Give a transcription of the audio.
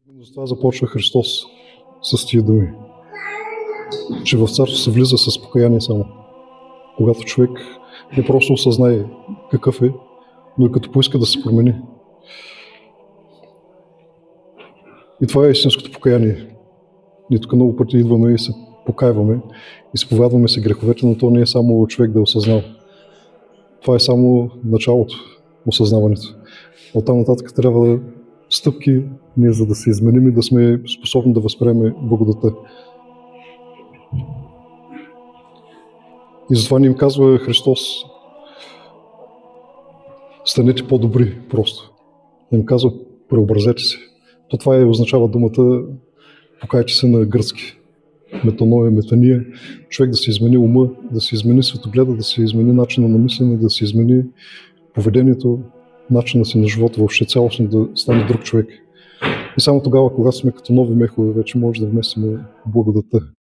Именно затова започва Христос с тия думи, че в царство се влиза с покаяние само. Когато човек не просто осъзнае какъв е, но и като поиска да се промени. И това е истинското покаяние. Ние тук много пъти идваме и се покайваме, изповядваме се греховете, но то не е само човек да е осъзнал. Това е само началото, осъзнаването. Оттам нататък трябва да стъпки ние, за да се изменим и да сме способни да възприемем благодата. И затова ни им казва Христос: станете по-добри просто. Им казва: преобразете се. То това означава думата покайте се на гръцки. Метаноя, метания. Човек да се измени ума, да се измени светогледа, да се измени начина на мислене, да се измени поведението, начина си на живота, въобще цялостно да стане друг човек. И само тогава, когато сме като нови мехове, вече може да вместим благодата.